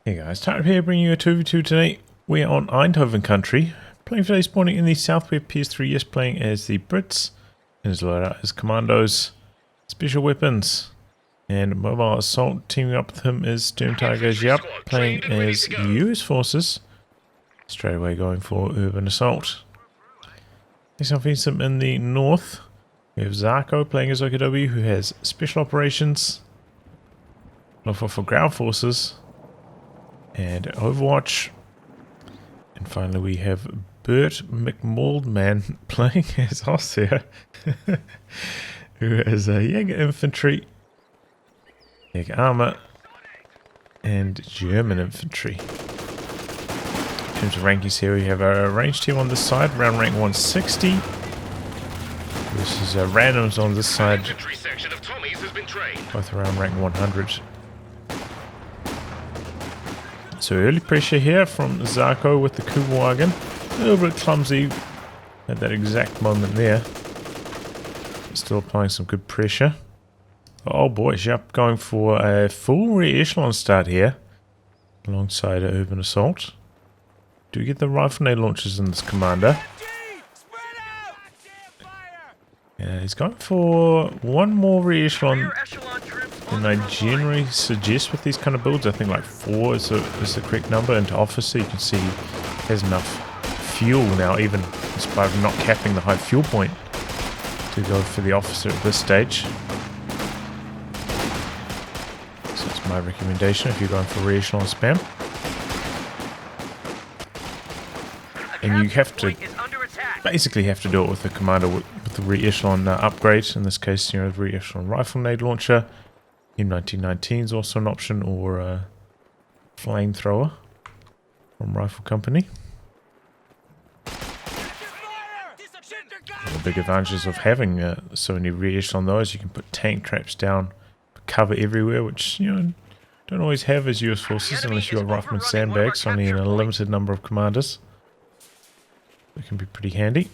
Hey guys, Tyler here bringing you a 2v2 today. We're on Eindhoven country, playing for today's morning in the south. We have ps3YES playing as the Brits, and his loadout is Commandos, special weapons, and mobile assault. Teaming up with him is Storm Tiger Giap, playing as US forces, straight away going for urban assault. Next up is him in the north. We have Zarko playing as OKW, who has special operations, for ground forces, and Overwatch. And finally we have BERT McMALDMAN playing as Ostheer, who has Jaeger Infantry, Jaeger Armor, and German Infantry. In terms of rankings here, we have a ranged team on this side, around rank 160. Versus randoms on this side, both around rank 100. So early pressure here from Zarko with the Kugelwagen. A little bit clumsy at that exact moment there. Still applying some good pressure. Oh boy, Giap going for a full rear echelon start here. Alongside an urban assault. Do we get the rifle nade launchers in this commander? Yeah, he's going for one more rear echelon than I generally suggest with these kind of builds. I think like 4 is the correct number into officer. You can see he has enough fuel now, even in spite of not capping the high fuel point, to go for the officer at this stage. So that's my recommendation if you're going for rear echelon spam. And you have to basically have to do it with the commander with the rear echelon upgrade. In this case, you know, the rear echelon rifle nade launcher. M1919 is also an option, or a flamethrower from Rifle Company. The big advantages of having so many rear echelon though is you can put tank traps down, cover everywhere, which you know don't always have as US forces unless you've got rifleman sandbags, only in a limited number of commanders. It can be pretty handy.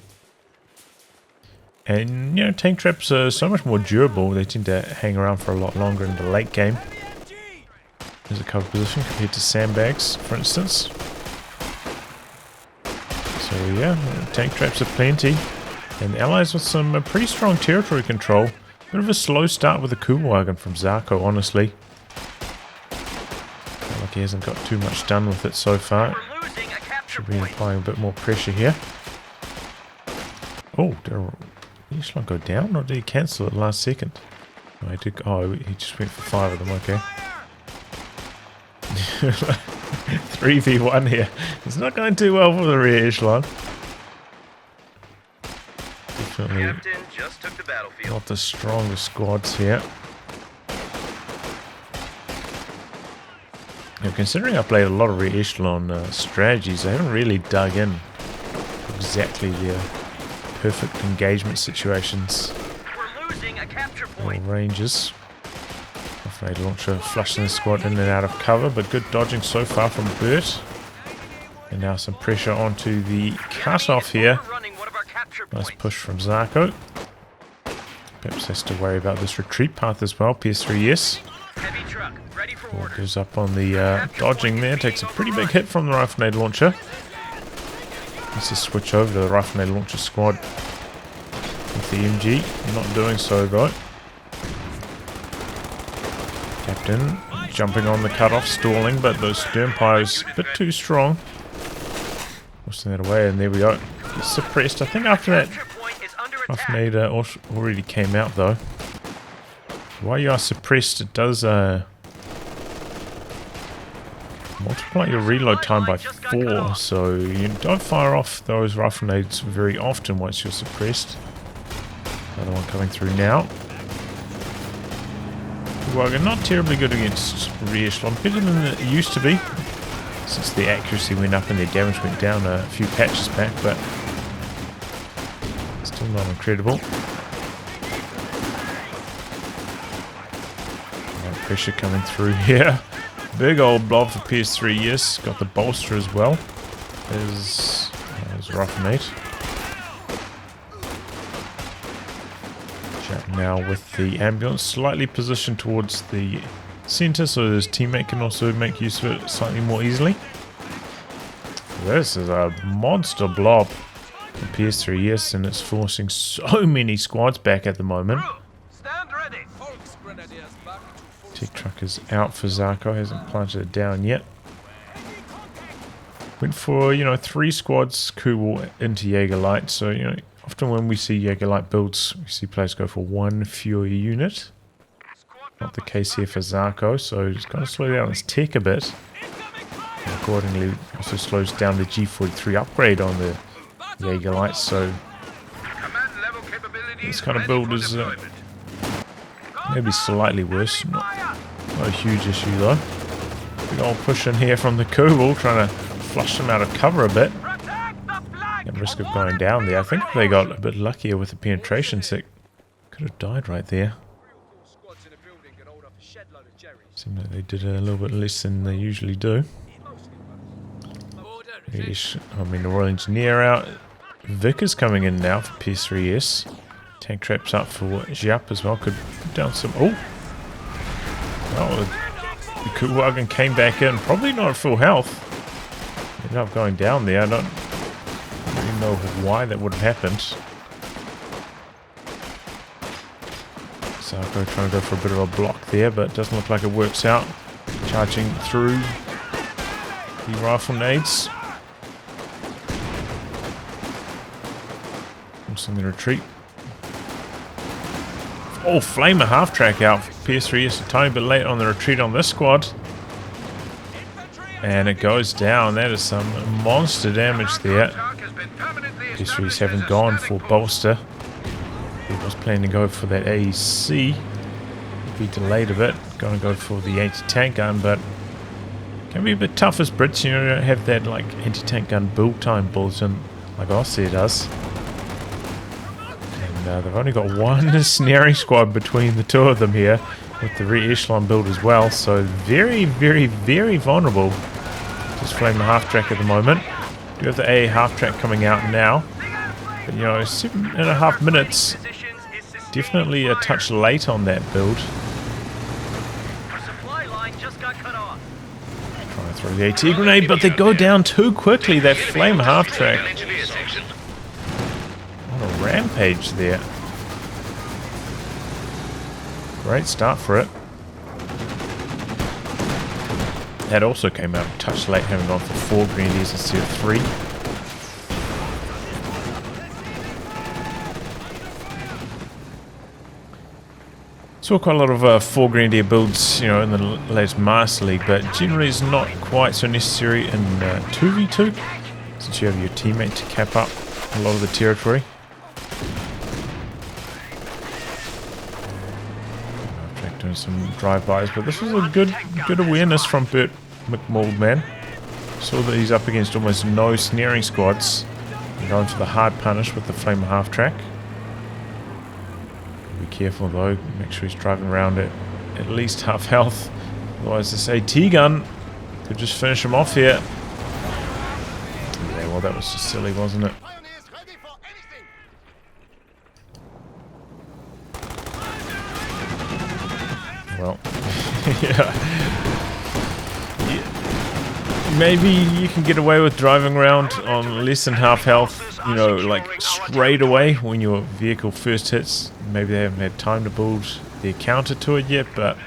And, you know, tank traps are so much more durable. They tend to hang around for a lot longer in the late game. There's a cover position compared to sandbags, for instance. So, yeah, tank traps are plenty. And the allies with some pretty strong territory control. Bit of a slow start with the Kugelwagen from Zarko, honestly. Feel like he hasn't got too much done with it so far. Should be applying a bit more pressure here. Oh, did he just go down, or did he cancel it last second? Oh, he did. Oh, he just went for 5 of them. Okay. 3v1 here. It's not going too well for the rear echelon. Definitely not the strongest squads here. Now, considering I played a lot of rear echelon strategies, I haven't really dug in exactly the perfect engagement situations or ranges. Afraid launcher flushing the squad in and out of cover, but good dodging so far from BERT. And now some pressure onto the cutoff here. Nice push from Zarko. Perhaps has to worry about this retreat path as well. ps3YES. Goes up on the dodging there, takes a pretty big hit from the rifle nade launcher. Needs to switch over to the rifle nade launcher squad with the MG. Not doing so though. Captain jumping on the cutoff, stalling, but those stern pyros a bit too strong. Forcing that away, and there we go. Gets suppressed. I think after that rifle nade already came out though. While you are suppressed, it does multiply your reload time by 4, so you don't fire off those rifle nades very often once you're suppressed. Another one coming through now. Well, not terribly good against rear echelon, better than it used to be, since the accuracy went up and their damage went down a few patches back, but still not incredible. Pressure coming through here. Big old blob for ps3YES. Got the bolster as well. There's rifle nade. Now with the ambulance slightly positioned towards the center so his teammate can also make use of it slightly more easily. This is a monster blob. The ps3YES, and it's forcing so many squads back at the moment. Tech truck is out for Zarko, hasn't planted it down yet. Went for, 3 squads Kubel into Jägerlight, so, often when we see Jägerlight builds, we see players go for 1 fewer unit. Not the case here for Zarko, so he's going to slow down his tech a bit. And accordingly, also slows down the G43 upgrade on the Jägerlight, so this kind of build is maybe slightly worse. Not a huge issue though. Big old push in here from the Kubel, trying to flush them out of cover a bit. At risk of going down there. I think they got a bit luckier with the penetration sec. Could have died right there. Seemed like they did a little bit less than they usually do. The Royal Engineer out. Vic is coming in now for ps3YES. Tank traps up for Giap as well. Could put down some... Oh! The Kuwagen came back in. Probably not at full health. Ended up going down there. I don't really know why that would have happened. Zarko trying to go for a bit of a block there, but it doesn't look like it works out. Charging through the rifle nades. In the retreat. Oh, Flamer half-track out for ps3YES, a tiny bit late on the retreat on this squad. And it goes down. That is some monster damage there. ps3YES haven't gone for bolster. He was planning to go for that AEC. Be delayed a bit. Going to go for the anti-tank gun, but can be a bit tough as Brits. You don't have that like anti-tank gun build time bulletin like Ostheer does. They've only got 1 snaring squad between the 2 of them here, with the re-echelon build as well, so very, very, very vulnerable. Just flaming the half-track at the moment. Do have the AA half-track coming out now, but 7.5 minutes, definitely a touch late on that build. Trying to throw the AT grenade, but they go down too quickly, that flame half-track. Rampage there. Great start for it. That also came out a touch late, having gone for 4 grenadiers instead of 3. Saw quite a lot of 4 grenadier builds, in the latest Master League, but generally it's not quite so necessary in 2v2, since you have your teammate to cap up a lot of the territory. Doing some drive-bys, but this was a good awareness from BERT McMALDMAN. Saw that he's up against almost no snaring squads. And going for the hard punish with the flamer half-track. Be careful though, make sure he's driving around at least half health. Otherwise this AT gun could just finish him off here. Yeah, well that was just silly, wasn't it? Well, yeah. Maybe you can get away with driving around on less than half health, like straight away when your vehicle first hits. Maybe they haven't had time to build their counter to it yet, but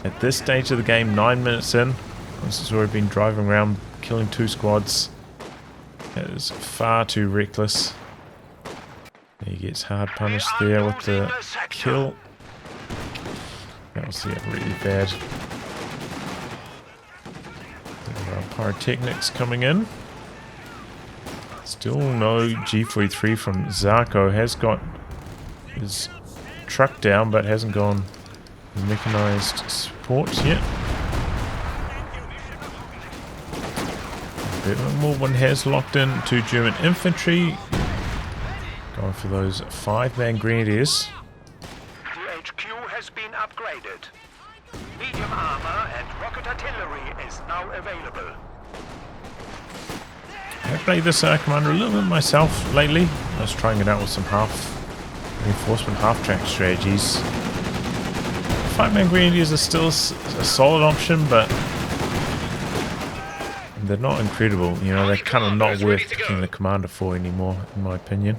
at this stage of the game, 9 minutes in, once it's already been driving around, killing 2 squads, that is far too reckless. He gets hard punished there with the kill. That was really bad. Pyrotechnics coming in. Still no G43 from Zarko. Has got his truck down, but hasn't gone mechanized support yet. BERT McMALDMAN has locked in 2 German infantry. Going for those 5-man grenadiers. Upgraded. Medium armor and rocket artillery is now available. I've played this commander a little bit myself lately. I was trying it out with some reinforcement half-track strategies. 5-man grenadiers are still a solid option, but they're not incredible. You know, they're kind of not worth picking the commander for anymore, in my opinion.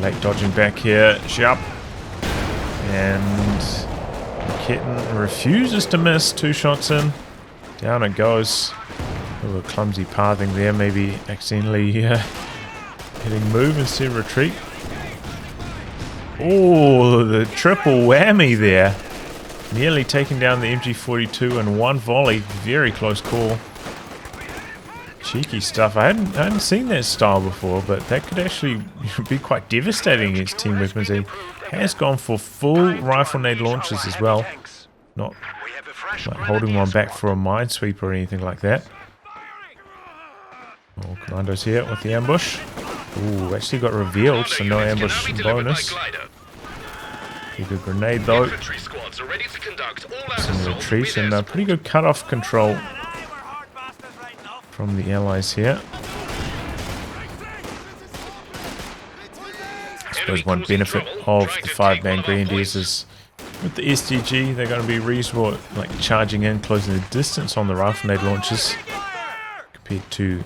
Late dodging back here, Giap, and Kitten refuses to miss. 2 shots in, down it goes. A little clumsy pathing there, maybe accidentally hitting move instead of retreat. Oh, the triple whammy there, nearly taking down the MG42 in one volley. Very close call. Cheeky stuff. I hadn't seen that style before, but that could actually be quite devastating against team weapons. He has gone for full rifle nade launches as well, not like holding one back for a minesweeper or anything like that. Oh, Commandos here with the ambush. Ooh, actually got revealed, so no ambush bonus. Pretty good grenade though. Some retreat and pretty good cut-off control from the allies here. I suppose one benefit of the 5-man grenadiers is with the SDG they're going to be reasonable, like charging in, closing the distance on the rifle nade launches compared to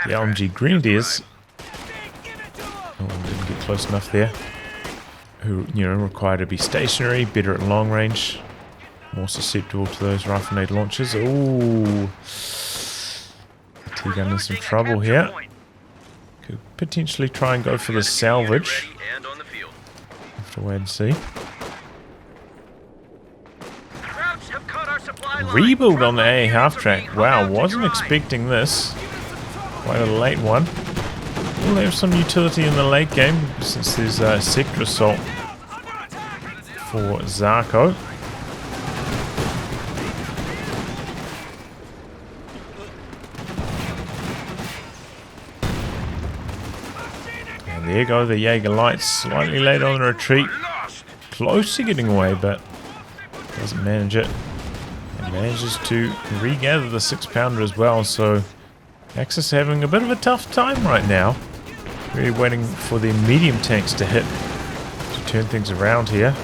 the LMG grenadiers. Oh, didn't get close enough there. Who, you know, require to be stationary, better at long range, more susceptible to those rifle nade launches. Ooh. T-gun in some trouble here. Could potentially try and go for the salvage. Have to wait and see. Rebuild on the A half track. Wow, wasn't expecting this. Quite a late one. Will have some utility in the late game since there's a sector assault for Zarko. There you go, the Jaeger lights slightly late on the retreat. Close to getting away, but doesn't manage it. And manages to regather the 6-pounder as well, so Axis having a bit of a tough time right now. Really waiting for the medium tanks to hit to turn things around here.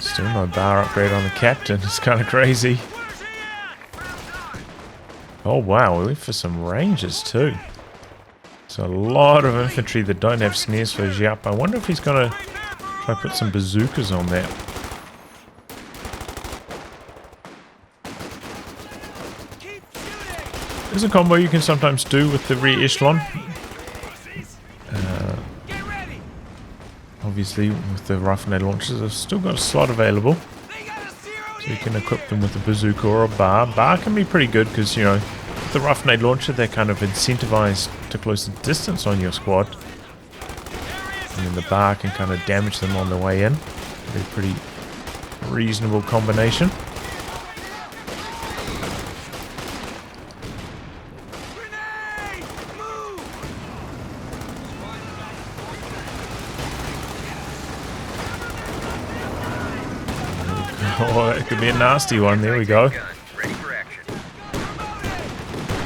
Still no bar upgrade on the captain. It's kind of crazy. Oh wow, we went for some ranges too. So a lot of infantry that don't have snares for Giap. I wonder if he's going to try to put some bazookas on that. There's a combo you can sometimes do with the rear echelon. Obviously, with the rifle nade launchers, they've still got a slot available. So you can equip them with a bazooka or a bar. Bar can be pretty good because, you know, with the rifle nade launcher, they're kind of incentivized to close the distance on your squad. And then the bar can kind of damage them on the way in. Be a pretty reasonable combination. Oh, that could be a nasty one. There we go.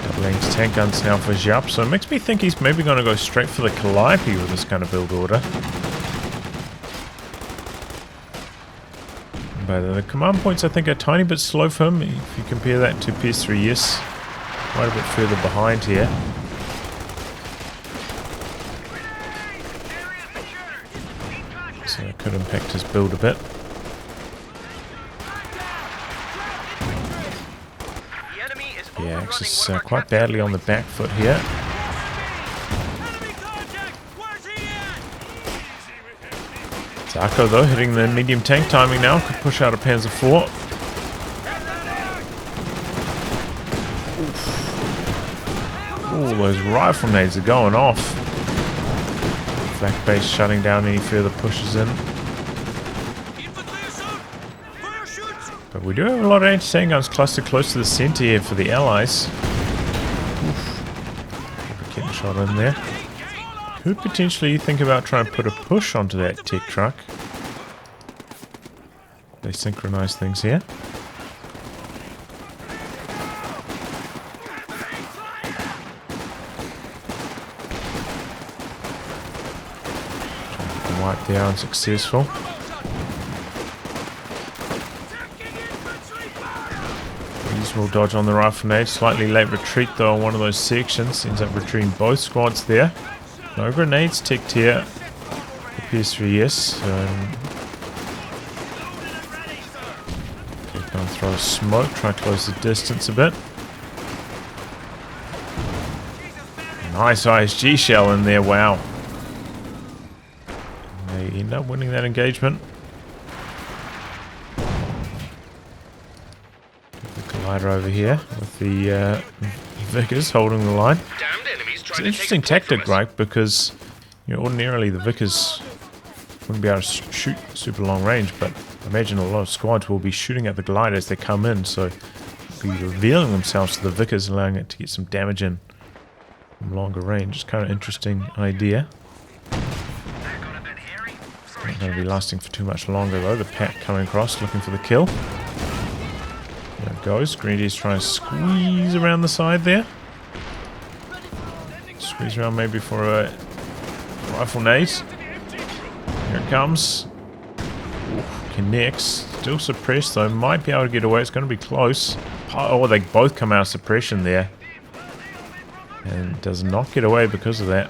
Double-range tank guns now for Giap, so it makes me think he's maybe going to go straight for the Calliope with this kind of build order. But the command points I think are a tiny bit slow for him if you compare that to ps3YES. Quite a bit further behind here. So it could impact his build a bit. Yeah, Axis quite badly on the back foot here. Zarko though hitting the medium tank timing now, could push out a Panzer IV. Oh, those rifle nades are going off. Flak base shutting down any further pushes in. But we do have a lot of anti-tank guns clustered close to the center here for the allies. Oof. shot in there. Could potentially think about trying to put a push onto that tech truck. They synchronize things here. Wipe there, unsuccessful. Reasonable dodge on the rifle nade. Slightly late retreat though on one of those sections. Ends up retreating both squads there. No grenades ticked here. The ps3YES. Okay, gonna throw a smoke. Try to close the distance a bit. Nice ISG shell in there. Wow. They end up winning that engagement. The collider over here with the Vickers holding the line. It's an interesting tactic, right? Because ordinarily the Vickers wouldn't be able to shoot super long range, but I imagine a lot of squads will be shooting at the glider as they come in, so they'll be revealing themselves to the Vickers, allowing it to get some damage in from longer range. It's kind of an interesting idea. Not going to be lasting for too much longer though. The pack coming across looking for the kill. There it goes. Grenadier's trying to squeeze around the side there. Squeeze around maybe for a rifle nade. Here it comes. Oof, connects. Still suppressed though. Might be able to get away. It's going to be close. Oh, they both come out of suppression there. And does not get away because of that.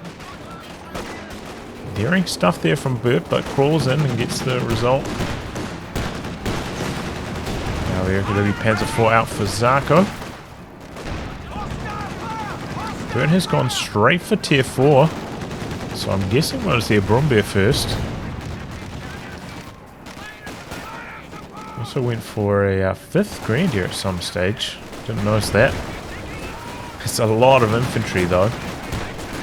Daring stuff there from BERT, but crawls in and gets the result. Now we're going to be Panzer IV out for Zarko. BERT has gone straight for tier 4, so I'm guessing we're going to see a Brumbeer first. Also went for a 5th Grenadier at some stage. Didn't notice that. It's a lot of infantry though.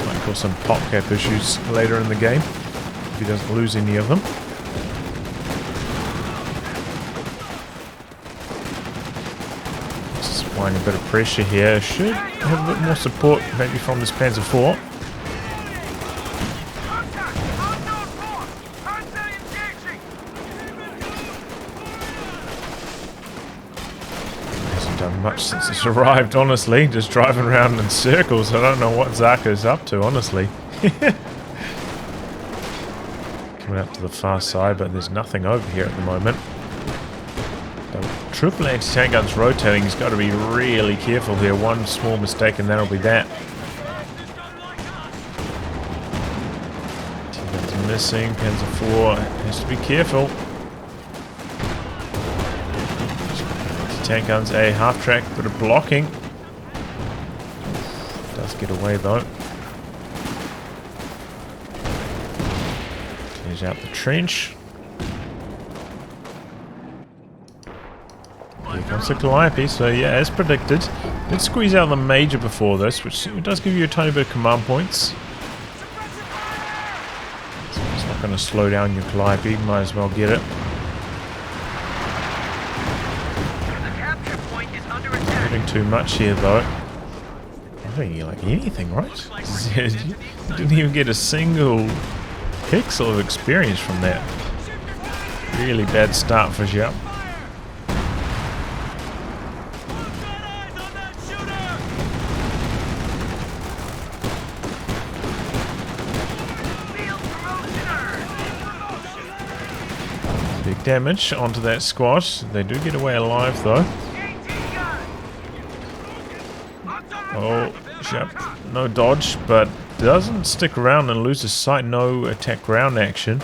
Might cause some pop cap issues later in the game if he doesn't lose any of them. Just applying a bit of pressure here. Should have a bit more support maybe from this Panzer IV. Hasn't done much since it's arrived, honestly. Just driving around in circles. I don't know what Zarko's up to, honestly. Coming up to the far side, but there's nothing over here at the moment. The triple anti-tank guns rotating. He's got to be really careful here. One small mistake and that'll be that. T-guns missing. Panzer IV has to be careful. Tank guns a half track, bit of blocking. Does get away though. Clears out the trench. Here comes the Calliope, so yeah, as predicted. Did squeeze out the Major before this, which does give you a tiny bit of command points. So it's not going to slow down your Calliope, might as well get it. Too much here though. I don't get like anything, right? You didn't even get a single pixel of experience from that. Really bad start for Giap. Big damage onto that squad. They do get away alive though. Oh, Giap, no dodge, but doesn't stick around and loses sight. No attack ground action.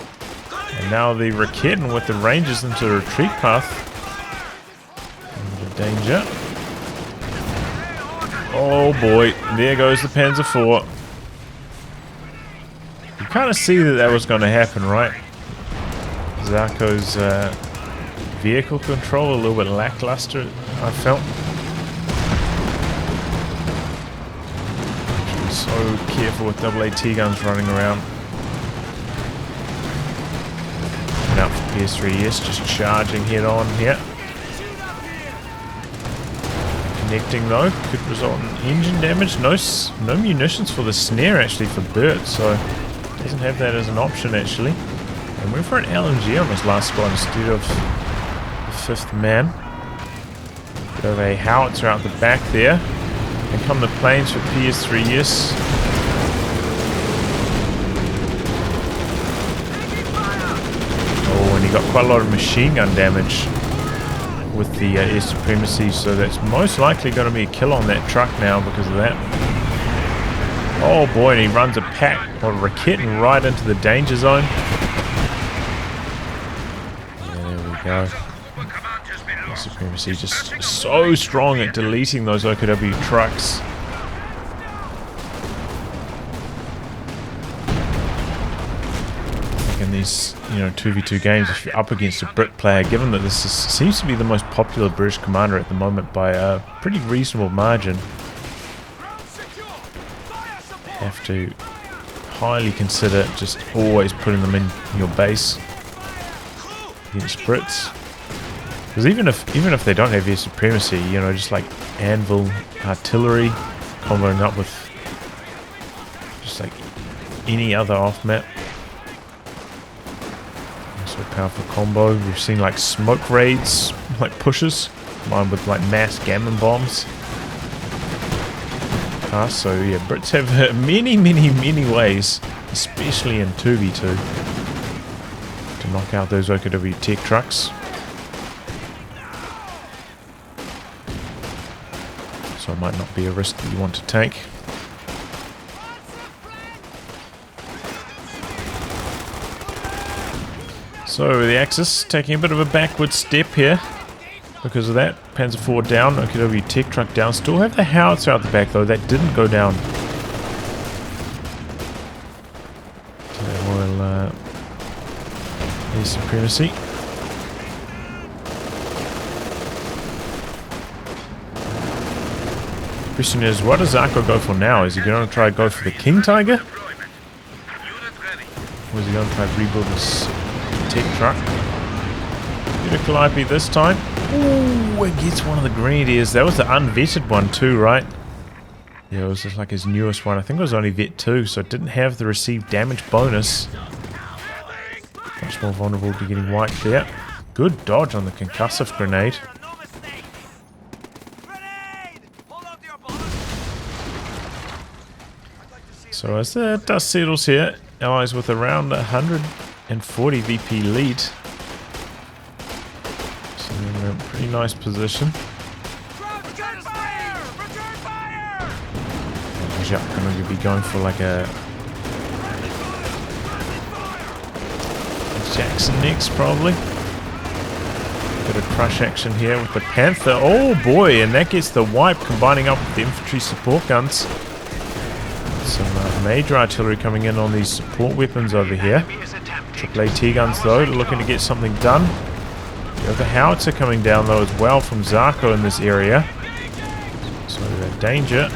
And now the Raketen with the Rangers into the retreat path. Into danger. Oh boy, there goes the Panzer IV. You kind of see that that was going to happen, right? Zarko's vehicle control a little bit lackluster, I felt. So careful with AAT guns running around. And out for ps3YES, just charging head on here. Connecting though, could result in engine damage. No munitions for the snare actually for BERT, so doesn't have that as an option actually. And went for an LMG on this last squad instead of the 5th man. Bit of a howitzer out the back there. And come the planes for ps3YES. Oh, and he got quite a lot of machine gun damage with the air supremacy, so that's most likely going to be a kill on that truck now because of that. Oh boy, and he runs a pack or a Raketen right into the danger zone. Yeah, there we go. Air supremacy just so strong at deleting those OKW trucks. In these, 2v2 games, if you're up against a Brit player, given that this seems to be the most popular British commander at the moment by a pretty reasonable margin, have to highly consider just always putting them in your base against Brits. Because even if they don't have air supremacy, just like anvil artillery, comboing up with just like any other off-map. So powerful combo. We've seen like smoke raids, like pushes, combined with like mass gammon bombs. So yeah, Brits have many ways, especially in 2v2, to knock out those OKW tech trucks. So it might not be a risk that you want to take. So the Axis taking a bit of a backward step here because of that. Panzer IV down, OKW tech truck down. Still have the howitzer out the back though, that didn't go down. So Royal air supremacy. Question is, what does Zarko go for now? Is he going to try to go for the King Tiger? Or is he going to try to rebuild this tech truck? Get a Calliope this time. Ooh, it gets one of the Grenadiers. That was the unvetted one too, right? Yeah, it was just like his newest one. I think it was only vet 2, so it didn't have the received damage bonus. Much more vulnerable to getting wiped there. Good dodge on the concussive grenade. So as the dust settles here, Allies with around 140 VP lead. So they're in a pretty nice position. Giap going to be going for like a Jackson next probably. Bit of crush action here with the Panther. Oh boy, and that gets the wipe combining up with the infantry support guns. Some major artillery coming in on these support weapons over here. Triple AT guns though, looking to get something done. You have the howitzer coming down though as well from Zarko in this area. So danger.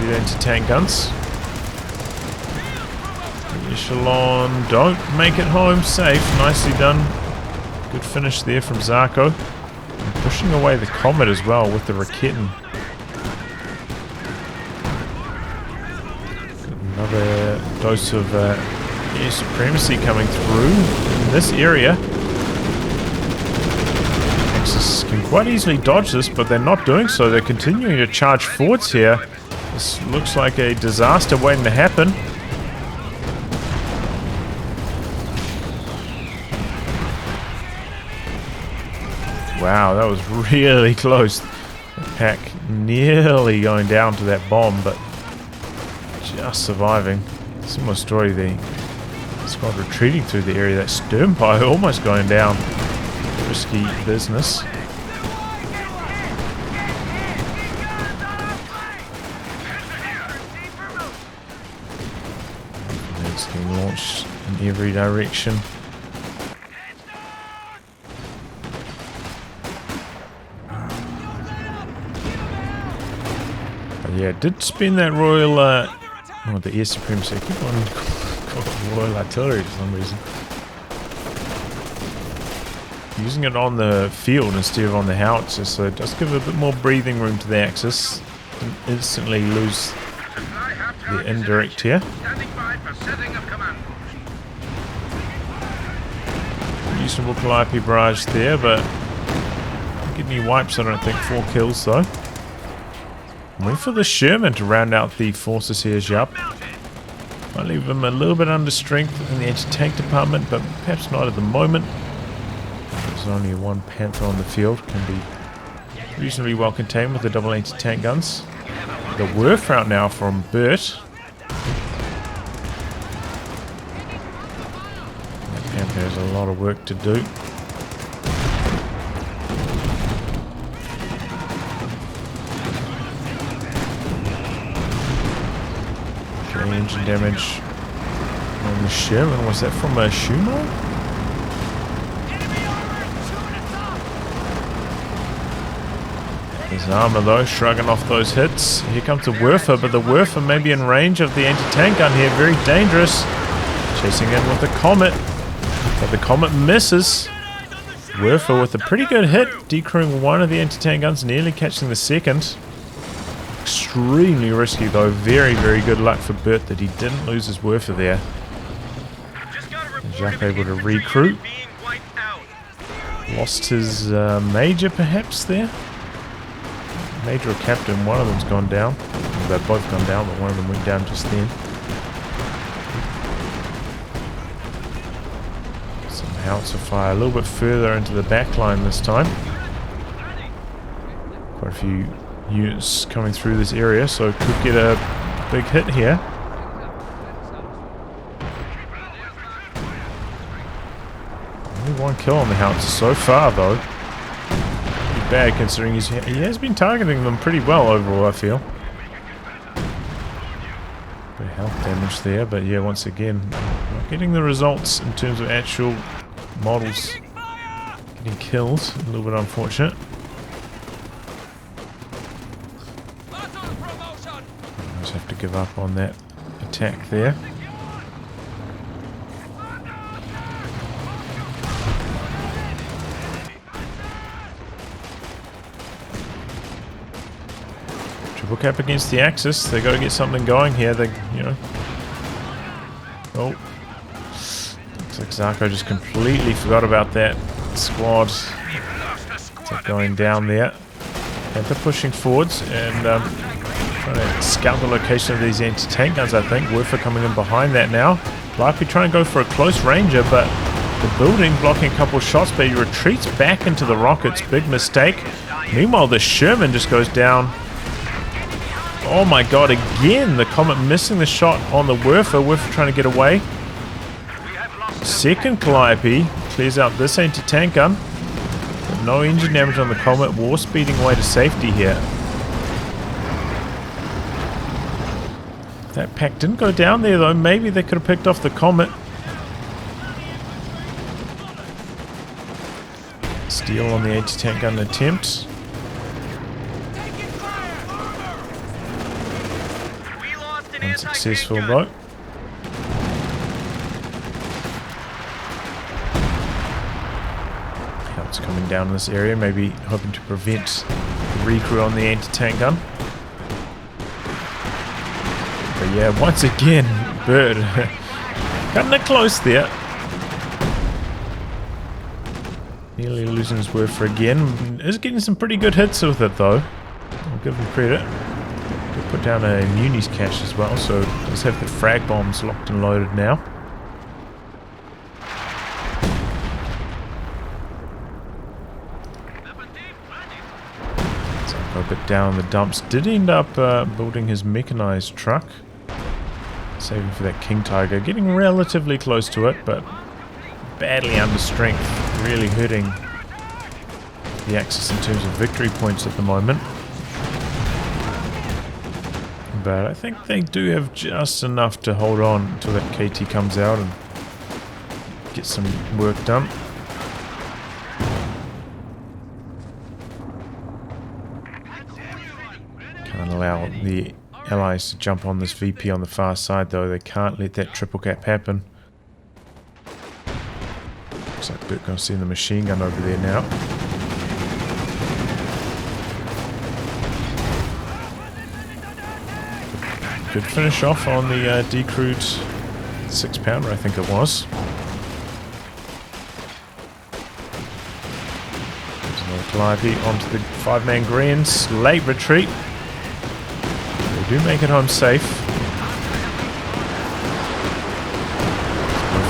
Get into tank guns. Echelon don't make it home safe. Nicely done. Good finish there from Zarko. And pushing away the Comet as well with the Raketen. Another dose of air supremacy coming through in this area. Axis can quite easily dodge this, but they're not doing so. They're continuing to charge forwards here. This looks like a disaster waiting to happen. Wow, that was really close. The pack nearly going down to that bomb, but just surviving. Similar story, the squad retreating through the area. That stern pie almost going down. Risky business. It's getting launched in every direction. Yeah, did spin that Royal, the air supremacy. I keep on calling it Royal Artillery for some reason. using it on the field instead of on the howitzer, so it does give a bit more breathing room to the Axis. Didn't instantly lose the indirect here. Reasonable Calliope barrage there, but didn't get any wipes, I don't think. 4 kills though. Wait for the Sherman to round out the forces here, Giap. Might leave him a little bit under strength in the anti-tank department, but perhaps not at the moment. There's only one Panther on the field, can be reasonably well contained with the double anti-tank guns. The Werf out now from BERT. That Panther has a lot of work to do. Okay, engine damage on the Sherman. Was that from a Shumo? His armor though, shrugging off those hits. Here comes the Werfer, but the Werfer may be in range of the anti-tank gun here. Very dangerous. Chasing in with the Comet, but the Comet misses. Werfer with a pretty good hit, decrewing one of the anti-tank guns, nearly catching the second. Extremely risky though. Very, very good luck for BERT that he didn't lose his Werfer there. And Giap able to recruit. Lost his major perhaps there. Major or captain, one of them's gone down. Well, they've both gone down, but one of them went down just then. Some howitzer fire a little bit further into the back line this time. Quite a few units coming through this area, so could get a big hit here. Only 1 kill on the howitzer so far, though. Bad considering he has been targeting them pretty well overall, I feel. Bit of health damage there, but yeah, once again, not getting the results in terms of actual models getting killed. A little bit unfortunate. I just have to give up on that attack there. Look up against the Axis. They got to get something going here. They, you know. Oh, looks like Zarko just completely forgot about that squad. It's going down there. And they're pushing forwards and trying to scout the location of these anti-tank guns. I think Werfer coming in behind that now. Calliope trying to go for a close ranger, but the building blocking a couple shots, but he retreats back into the rockets. Big mistake. Meanwhile, the Sherman just goes down. Oh my god, again, the Comet missing the shot on the Werfer. Werfer trying to get away. Second Calliope clears out this anti-tank gun. But no engine damage on the Comet. War speeding away to safety here. That pack didn't go down there though. Maybe they could have picked off the Comet. Steal on the anti-tank gun attempt. Unsuccessful though. It's coming down in this area, maybe hoping to prevent the recrew on the anti-tank gun. But yeah, once again, BERT cutting it close there. Nearly losing his Werfer again. Is getting some pretty good hits with it though. I'll give him credit. Put down a Muni's cache as well, so does have the frag bombs locked and loaded now. So a bit down the dumps. Did end up building his mechanized truck. Saving for that King Tiger. Getting relatively close to it, but badly under strength. Really hurting the Axis in terms of victory points at the moment. But I think they do have just enough to hold on until that KT comes out and get some work done. Can't allow the Allies to jump on this VP on the far side though. They can't let that triple cap happen. Looks like BERT gonna send the machine gun over there now. Good finish off on the decrewed 6-pounder, I think it was. There's another Calliope onto the 5-man greens. Late retreat. They do make it home safe.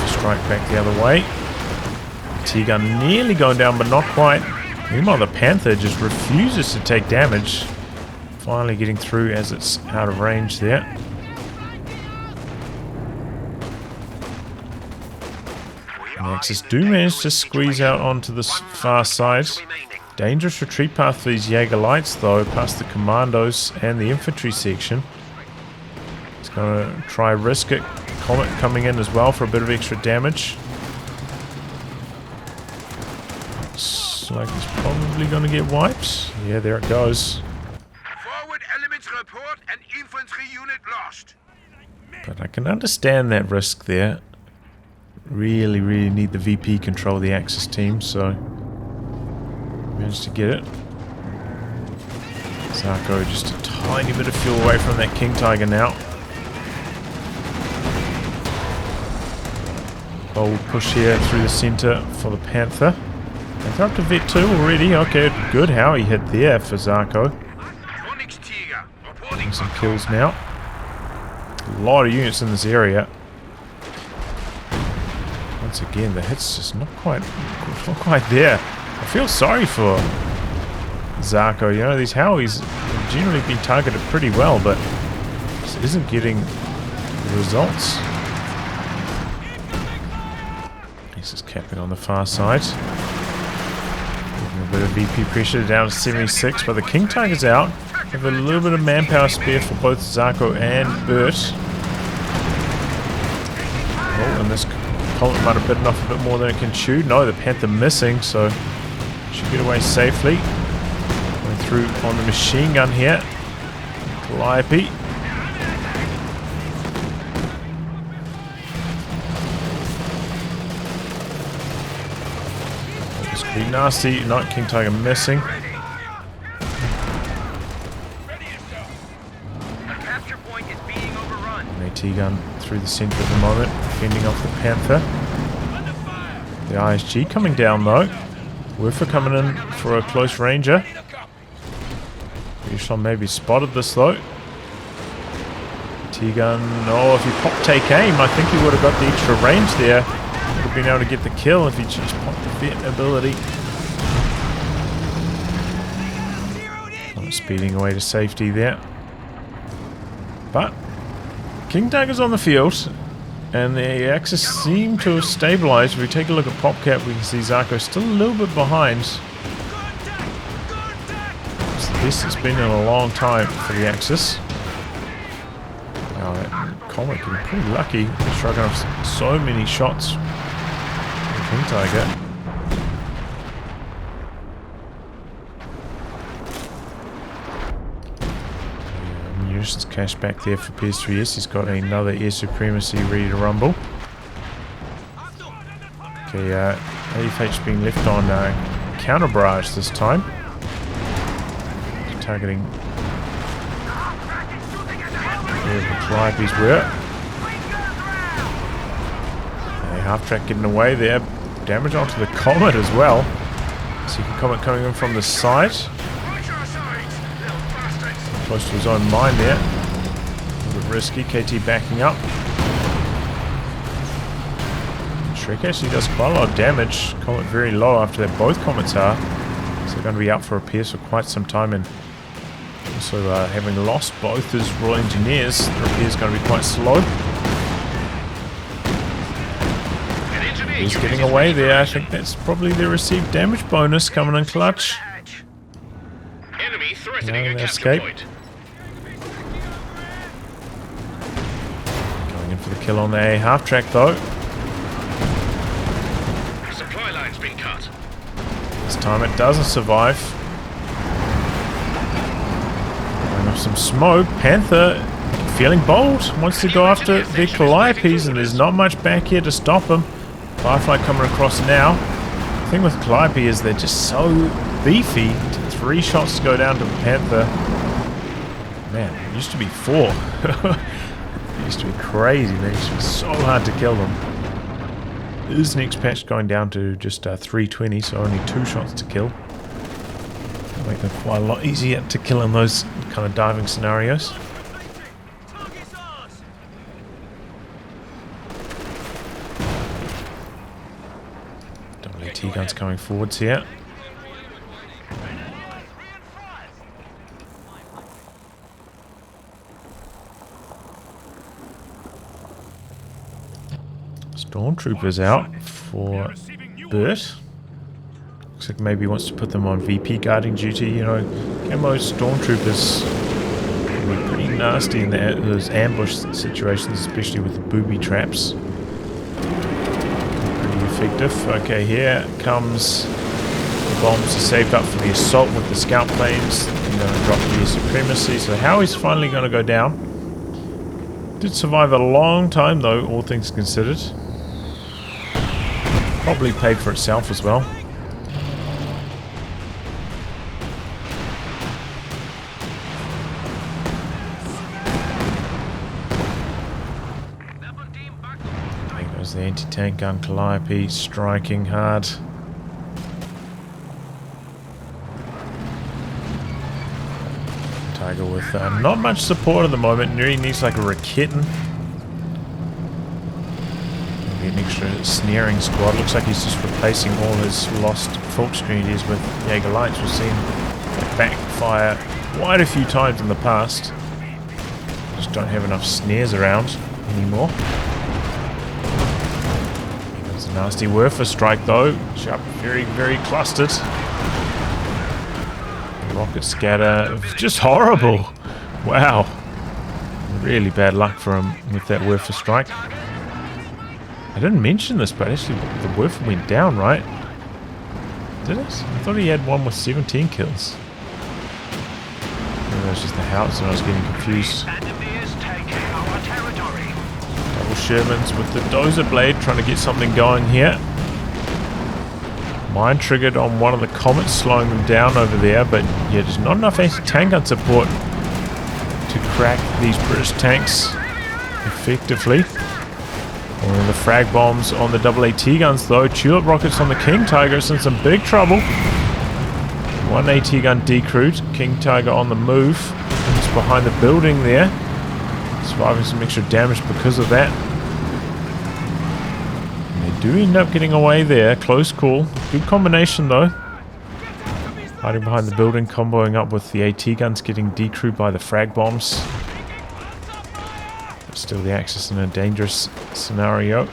Strike back the other way. T-gun nearly going down, but not quite. Meanwhile, the Panther just refuses to take damage. Finally getting through as it's out of range there. The Axis do manage to squeeze out onto the far side. Dangerous retreat path for these Jaeger Lights though, past the Commandos and the Infantry section. It's going to try risk it. Comet coming in as well for a bit of extra damage. Looks like it's probably going to get wiped. Yeah, there it goes. Forward elements report an infantry unit lost. But I can understand that risk there. Really need the VP control the Axis team, so managed to get it. Zarko just a tiny bit of fuel away from that King Tiger now. Bold push here through the center for the Panther. They're up to Vet 2 already. Okay, good how he hit there for Zarko. Getting some kills now. A lot of units in this area. Once again, the hit's just not quite there. I feel sorry for Zarko. You know, these Howies have generally been targeted pretty well, but just isn't getting the results. This is capping on the far side. Giving a bit of VP pressure down to 76, but the King Tiger's out. Have a little bit of manpower spare for both Zarko and BERT. Oh, and this Comet might have bitten off a bit more than it can chew. No, the Panther missing, so should get away safely. Going through on the machine gun here. Calliope. This could be nasty. Not King Tiger missing. AT gun through the center at the moment, fending off the Panther. The ISG coming down though. Werfer coming in for a close ranger. Yushan maybe spotted this though. T-gun, oh, if he popped take aim, I think he would have got the extra range there. Would have been able to get the kill if he just popped the vet ability. Speeding away to safety there. But King Tiger's on the field, and the Axis seem to have stabilized. If we take a look at PopCap, we can see Zarko still a little bit behind. It's the best it's been in a long time for the Axis. Now, that Comet can be pretty lucky, shrugging off so many shots from King Tiger. Munitions cash back there for ps3YES. He's got another air supremacy ready to rumble. Okay, AFH being left on counter barrage this time. Targeting where the Caliope's were. Half track getting away there. Damage onto the Comet as well. Second Comet coming in from the side. Close to his own mine there. A little bit risky. KT backing up. Shrek actually does quite a lot of damage. Comet very low after that. Both Comets are. So they're going to be out for repairs for quite some time. And also having lost both his Royal Engineers, the repair's going to be quite slow. He's getting away there. I think that's probably the received damage bonus coming in clutch. Enemy threatening No, a escape. point. Going in for the kill on the A half track though. Supply line's been cut. This time it doesn't survive. Going off some smoke. Panther feeling bold. Wants to go after the Calliopes, and there's not much back here to stop him. Firefly coming across now. thing with Calliope is they're just so beefy. 3 shots to go down to the Panther. Man, it used to be 4. It used to be crazy, man. It used to be so hard to kill them. This next patch going down to just 320, so only 2 shots to kill. Make them quite a lot easier to kill in those kind of diving scenarios. WT guns coming forwards here. Stormtroopers out for BERT. Looks like maybe he wants to put them on VP guarding duty. You know, camo stormtroopers can be pretty nasty in those ambush situations, especially with the booby traps. Pretty effective. Okay, here comes the bombs are saved up for the assault with the scout planes. They're going to drop the supremacy. So Howie's finally going to go down. Did survive a long time though, all things considered. Probably paid for itself as well. There goes the anti-tank gun Calliope, striking hard. Tiger with not much support at the moment. Really needs like a Raketen. Maybe an extra snaring squad. Looks like he's just replacing all his lost Fulks Grenadiers with Jaeger Lights. We've seen that backfire quite a few times in the past. Just don't have enough snares around anymore. There's a nasty Werfer strike though. Giap very, very clustered. Rocket scatter, just horrible. Wow. Really bad luck for him with that Werfer strike. I didn't mention this, but actually the Werfer went down, right? Did it? I thought he had one with 17 kills. Maybe that was just the house and I was getting confused. Double Shermans with the Dozer Blade trying to get something going here. Mine triggered on one of the Comets, slowing them down over there, but yeah, there's not enough anti-tank gun support to crack these British tanks effectively. And then the frag bombs on the double AT guns though. Tulip rockets on the King Tiger's in some big trouble. One AT gun decrewed. King Tiger on the move. He's behind the building there. Surviving some extra damage because of that. Do end up getting away there. Close call. Good combination though. Hiding behind the building, comboing up with the AT guns, getting decrewed by the frag bombs. But still the Axis in a dangerous scenario.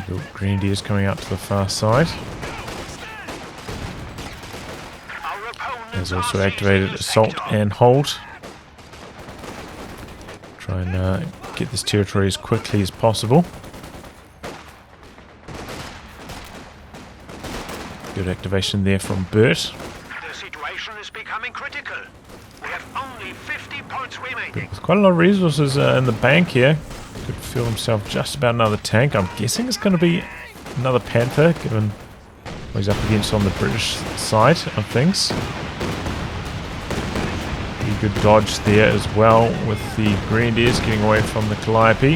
The Grenadiers coming out to the far side. Has also activated Assault and Hold. Try and get this territory as quickly as possible. Good activation there from BERT. The situation is becoming critical. We have only 50 points remaining. With quite a lot of resources in the bank here. Could feel himself just about another tank. I'm guessing it's going to be another Panther, given what he's up against on the British side of things. Good dodge there as well with the Grenadiers getting away from the Calliope.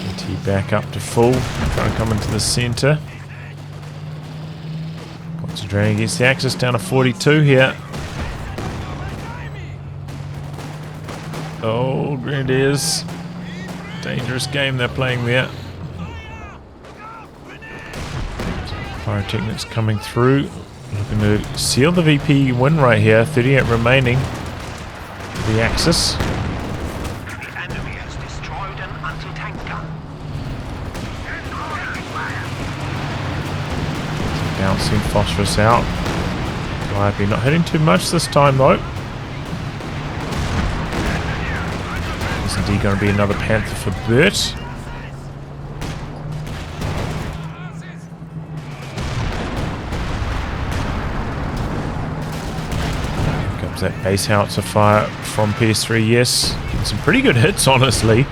AT back up to full, trying to come into the centre. Points are draining against the Axis, down to 42 here. Oh, Grenadiers. Dangerous game they're playing there. Pyrotechnics coming through. Looking to seal the VP win right here. 38 remaining. The Axis. The enemy has destroyed an anti-tank gun. Bouncing phosphorus out. Calliope not hitting too much this time though. There's indeed going to be another Panther for BERT. Comes that base howitzer fire from ps3YES. Getting some pretty good hits, honestly.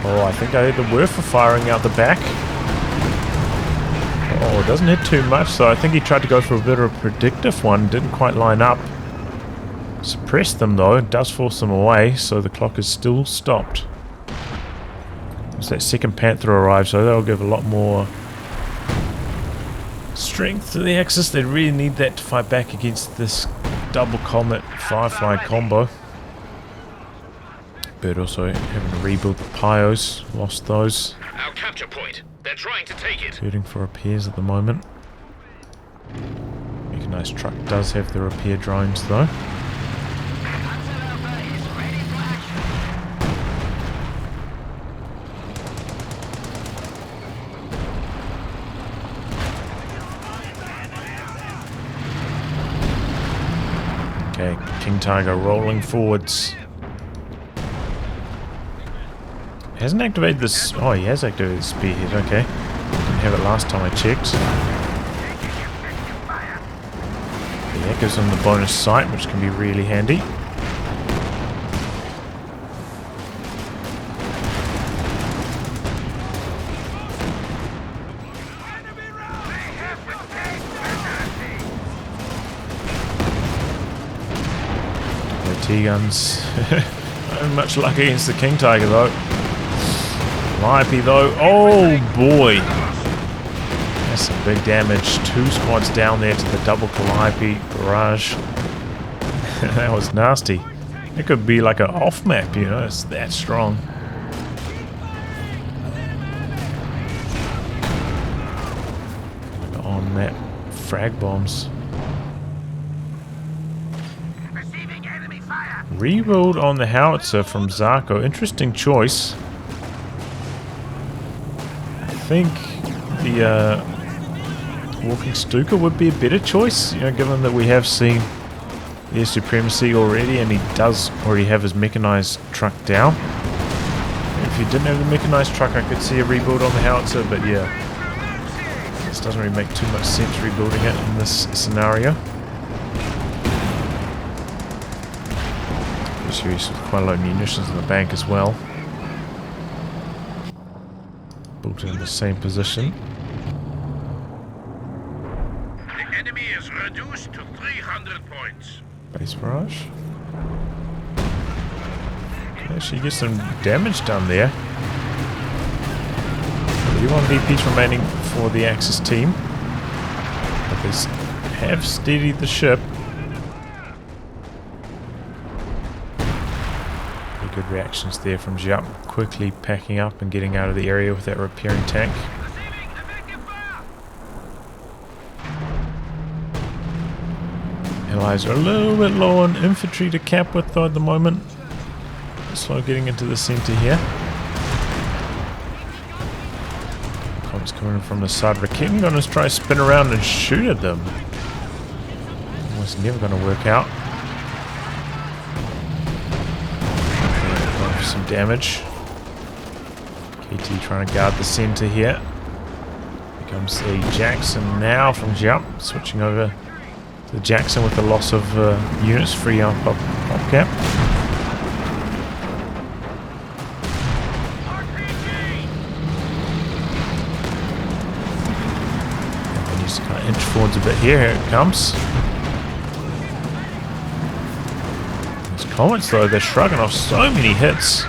Oh, I think I heard the Werfer firing out the back. Oh, it doesn't hit too much, so I think he tried to go for a bit of a predictive one. Didn't quite line up. Suppressed them though. It does force them away, so the clock is still stopped. As that second Panther arrives, so that'll give a lot more strength to the Axis. They really need that to fight back against this double Comet Firefly combo. BERT also having to rebuild the Pios. Lost those. Our capture point. They're trying to take it. Shooting for repairs at the moment. Mechanized truck does have the repair drones though. Okay, King Tiger rolling forwards. Hasn't activated this. Oh, he has activated the spearhead. Okay, didn't have it last time I checked. Yeah, that gives him the bonus sight, which can be really handy. T-guns. Not much luck against the King Tiger though. Calliope though. Oh boy. That's some big damage. 2 squads down there to the double Calliope barrage. That was nasty. It could be like an off map, you know, it's that strong. On map frag bombs. Rebuild on the howitzer from Zarko. Interesting choice. I think the walking Stuka would be a better choice, you know, given that we have seen the supremacy already, and he does already have his mechanized truck down. If he didn't have the mechanized truck, I could see a rebuild on the howitzer, but yeah, this doesn't really make too much sense rebuilding it in this scenario. With quite a lot of munitions in the bank as well. Built in the same position. The enemy is reduced to 300 points. Base barrage. Okay, she gets some damage done there. 31 VPs remaining for the Axis team. But they have steadied the ship. Good reactions there from Giap, quickly packing up and getting out of the area with that repairing tank. Allies are a little bit low on infantry to cap with though at the moment. Slow getting into the center here. Comet's coming from the side of the king. Gonna try to spin around and shoot at them. Almost never gonna work out. Some damage. KT trying to guard the center here. Here comes a Jackson now from Giap, switching over to Jackson with the loss of units, free up cap. And just kind of inch forwards a bit here. Here it comes. Comets though, they're shrugging off so many hits.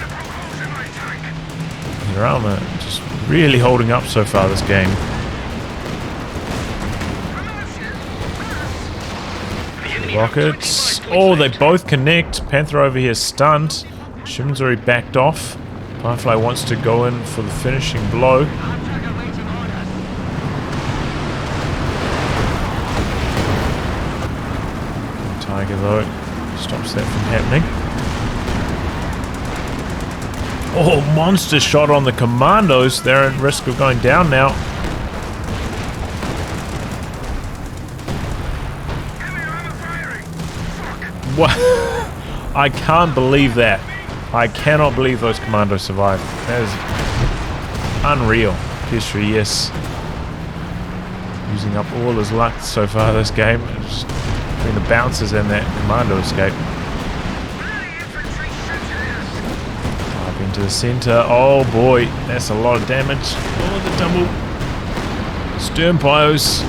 Their armor just really holding up so far this game. Rockets. Oh, they both connect. Panther over here stunned. Shimon's already backed off. Firefly wants to go in for the finishing blow. Tiger though stops that from happening. Oh, monster shot on the Commandos. They're at risk of going down now. What? I can't believe that. I cannot believe those Commandos survived. That is unreal. ps3YES using up all his luck so far this game. Just between the bouncers and that commando escape. Dive into the center. Oh boy, that's a lot of damage. Oh, the double stern pyos.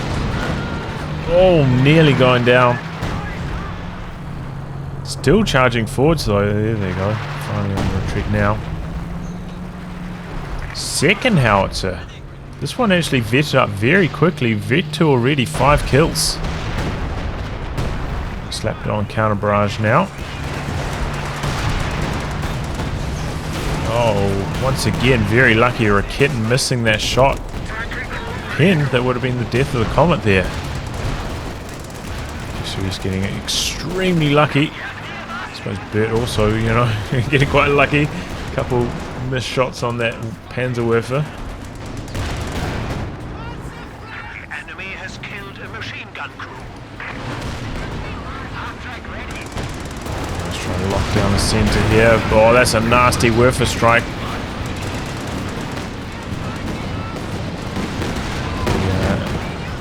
Oh, nearly going down. Still charging forwards though. There they go. Finally on the retreat now. Second howitzer. This one actually vetted up very quickly. Vet to already 5 kills. Slapped it on counter barrage now. Oh, once again, very lucky Raketen missing that shot. Pin, that would have been the death of the Comet there. So he's getting extremely lucky. I suppose BERT also, you know, getting quite lucky. Couple missed shots on that Panzerwerfer. The enemy has killed a machine gun crew. Half-track ready. Let's try to lock down the center here. Oh, that's a nasty Werfer strike.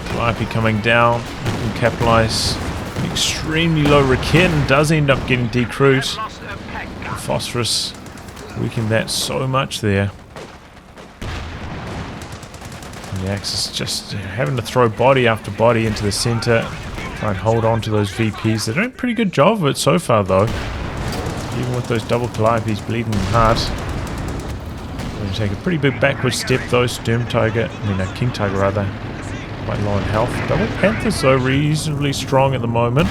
Calliope coming down. You can capitalize. Extremely low Raketen does end up getting decrewed. Lost a pack The gun. phosphorus weakened that so much there. And the Axis just having to throw body after body into the center. Try and hold on to those VPs. They're doing a pretty good job of it so far though. Even with those double Calliopes bleeding hard. Going to take a pretty big backward step though. King Tiger rather. Quite low on health. Double Panthers though reasonably strong at the moment.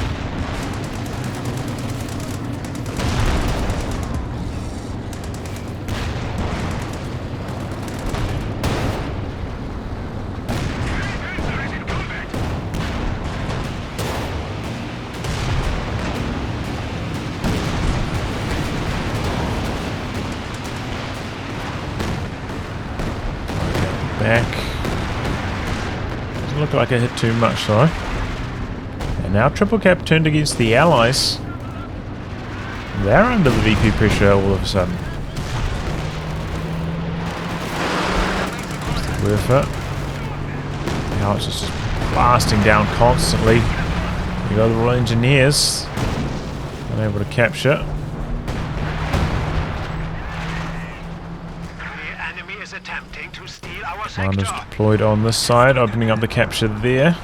Back. Doesn't look like I hit too much though. And now triple cap turned against the allies. They're under the VP pressure all of a sudden. Werfer. Now it's just blasting down constantly. You got the Royal Engineers unable to capture. The enemy is attempting to steal our Commandos sector. deployed on this side, opening up the capture there.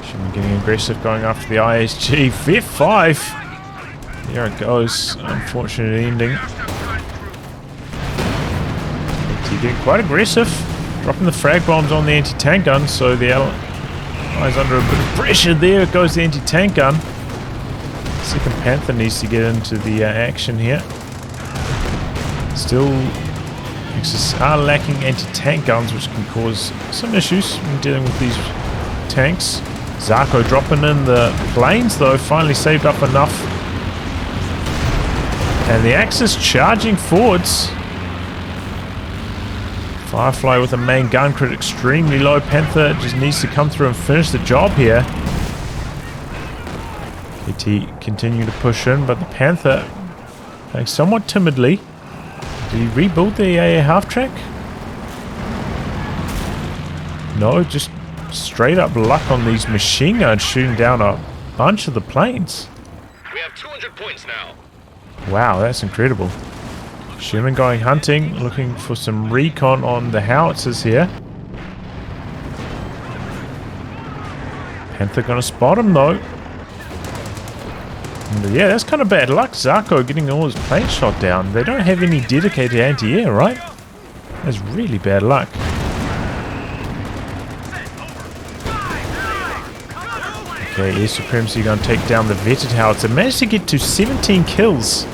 Shouldn't be getting aggressive, going after the ISG. Vet 5! There it goes. Unfortunate ending. He's getting quite aggressive. Dropping the frag bombs on the anti-tank gun, so the allies under a bit of pressure. There goes the anti-tank gun. Second Panther needs to get into the action here. Still, Axis are lacking anti-tank guns, which can cause some issues when dealing with these tanks. Zarko dropping in the planes, though, finally saved up enough. And the Axis charging forwards. Firefly with a main gun crit extremely low. Panther just needs to come through and finish the job here. KT continue to push in, but the Panther playing somewhat timidly. Did he rebuild the AA half-track? No, just straight up luck on these machine guns shooting down a bunch of the planes. We have 200 points now. Wow, that's incredible. Sherman going hunting, looking for some recon on the howitzers here. Panther gonna spot him though. And yeah, that's kind of bad luck. Zarko getting all his planes shot down. They don't have any dedicated anti-air, right? That's really bad luck. Okay, Air Supremacy gonna take down the vetted howitzer. Managed to get to 17 kills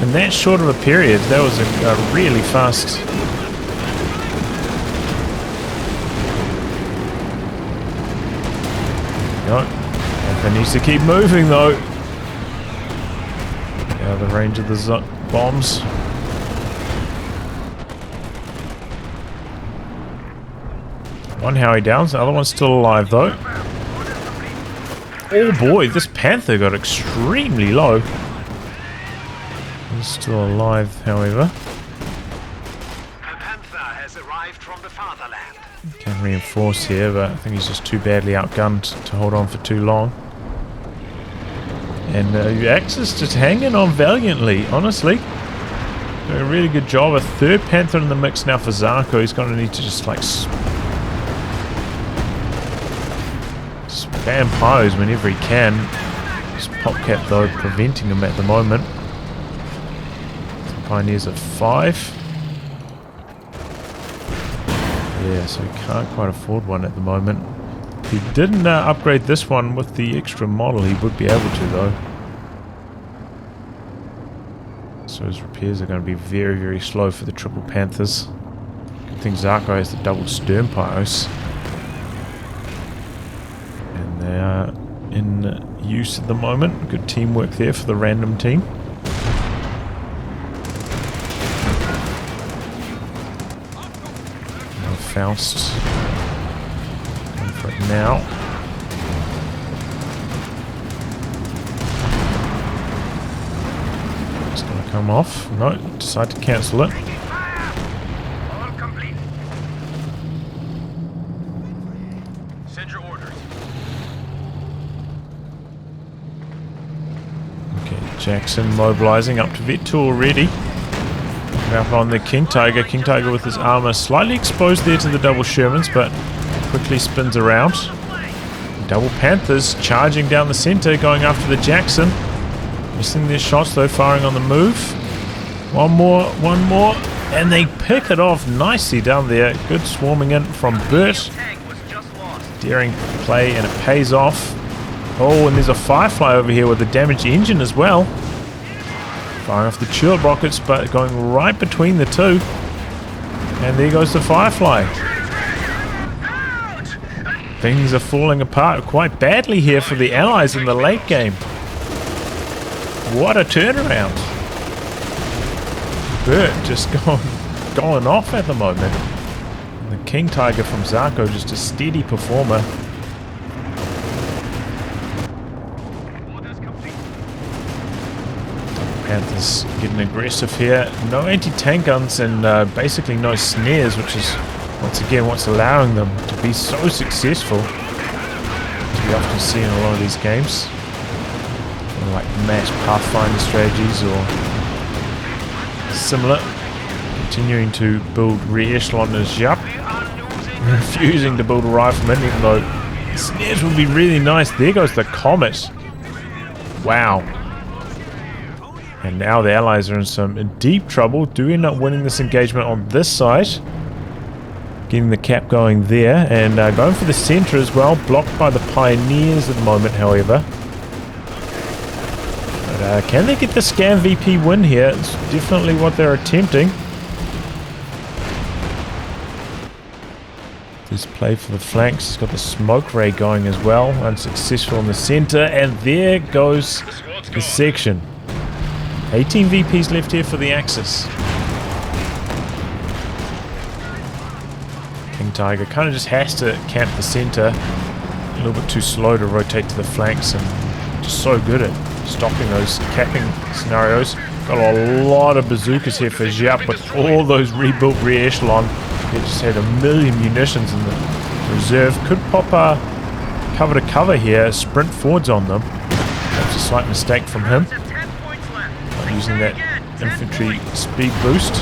in that short of a period. That was a really fast. No, Panther needs to keep moving though. Out of the range of the bombs. One Howie downs, the other one's still alive though. Oh boy, this Panther got extremely low. He's still alive, however. A Panther has arrived from the fatherland. Can reinforce here, but I think he's just too badly outgunned to hold on for too long. And Axis just hanging on valiantly, honestly. Doing a really good job. A third Panther in the mix now for Zarko. He's going to need to just like spam pyros whenever he can. Just Popcat though preventing him at the moment. Pioneers at 5. Yeah, so he can't quite afford one at the moment. If he didn't upgrade this one with the extra model, he would be able to though. So his repairs are going to be very, very slow for the triple Panthers. Good thing Zarko has the double stern pyros. And they are in use at the moment. Good teamwork there for the random team. Now Faust. Going for it now. Come off. No, decide to cancel it. All complete. Send your orders. Okay, Jackson mobilizing up to Vet 2 already. Up on the King Tiger. King Tiger with his armor slightly exposed there to the double Shermans, but quickly spins around. Double Panthers charging down the center, going after the Jackson. Missing their shots though, firing on the move. One more, and they pick it off nicely down there. Good swarming in from BERT. Daring play, and it pays off. Oh, and there's a Firefly over here with a damaged engine as well. Firing off the Tulip rockets, but going right between the two. And there goes the Firefly. Things are falling apart quite badly here for the Allies in the late game. What a turnaround. BERT just going off at the moment. And the King Tiger from Zarko, just a steady performer. Panthers getting aggressive here. No anti-tank guns and basically no snares, which is once again what's allowing them to be so successful. As we often see in a lot of these games. Like mass Pathfinder strategies or similar. Continuing to build rear echelon as Giap. Refusing to build a rifleman, even though the snares would be really nice. There goes the Comet. Wow. And now the Allies are in some deep trouble. Do end up winning this engagement on this side. Getting the cap going there. And going for the center as well. Blocked by the Pioneers at the moment, however. Can they get the Scan VP win here? It's definitely what they're attempting. This play for the flanks. He's got the smoke ray going as well. Unsuccessful in the center. And there goes the section. 18 VPs left here for the Axis. King Tiger kind of just has to camp the center. A little bit too slow to rotate to the flanks, and just so good at stopping those capping scenarios. Got a lot of bazookas here for Giap with all those rebuilt rear echelon. They just had a million munitions in the reserve. Could pop cover to cover here, sprint forwards on them. That's a slight mistake from him. Not using that infantry speed boost.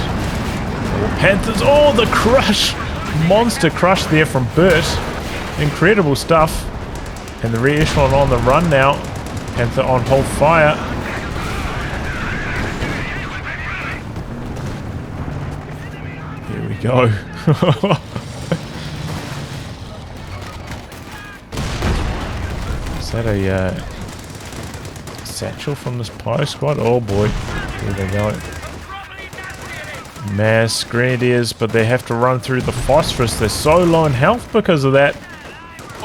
Panthers, oh the crush! Monster crush there from BERT. Incredible stuff. And the rear echelon on the run now. Panther on hold fire. Here we go. Is that a satchel from this Pyro squad? Oh boy. There they go. Mass Grenadiers, but they have to run through the phosphorus. They're so low in health because of that.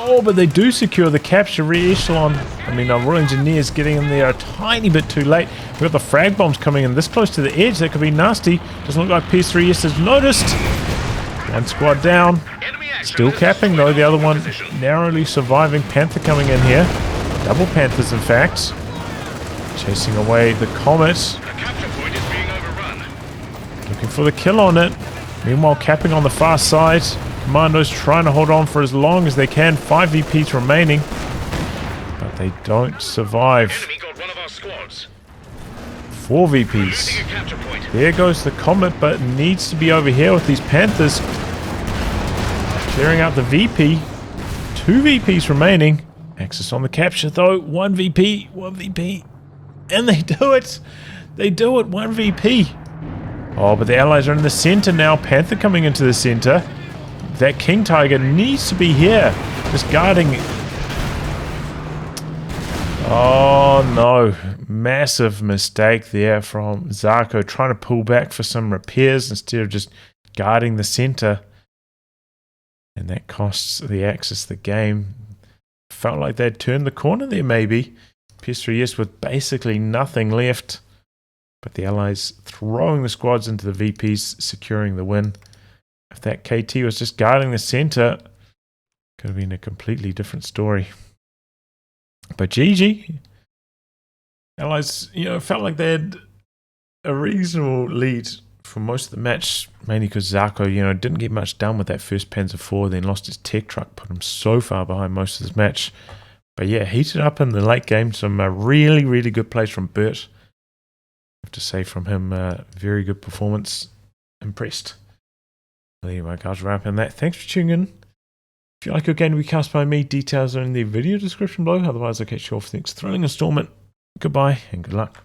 Oh, but they do secure the capture rear echelon. I mean, our Royal Engineers getting in there a tiny bit too late. We've got the frag bombs coming in this close to the edge. That could be nasty. Doesn't look like ps3YES has noticed. One squad down. Still capping though. The other one narrowly surviving. Panther coming in here. Double Panthers, in fact. Chasing away the Comet. Looking for the kill on it. Meanwhile, capping on the far side. Commandos trying to hold on for as long as they can. 5 VPs remaining. But they don't survive. Enemy got one of our squads. 4 VPs. Losing a capture point. There goes the Comet, but it needs to be over here with these Panthers. Clearing out the VP. 2 VPs remaining. Axis on the capture though. 1 VP. 1 VP. And they do it. They do it. 1 VP. Oh, but the allies are in the center now. Panther coming into the center. That King Tiger needs to be here. Just guarding. Oh no. Massive mistake there from Zarko. Trying to pull back for some repairs instead of just guarding the center. And that costs the Axis the game. Felt like they'd turned the corner there maybe. ps3YES with basically nothing left. But the allies throwing the squads into the VPs, securing the win. If that KT was just guarding the center, could have been a completely different story. But GG. Allies, felt like they had a reasonable lead for most of the match, mainly because Zarko, didn't get much done with that first Panzer IV, then lost his tech truck, put him so far behind most of this match. But yeah, heated up in the late game. Some really, really good plays from BERT. I have to say from him, very good performance. Impressed. Anyway, guys, wrapping that. Thanks for tuning in. If you like your game to be cast by me, details are in the video description below. Otherwise, I'll catch you off for the next thrilling installment. Goodbye and good luck.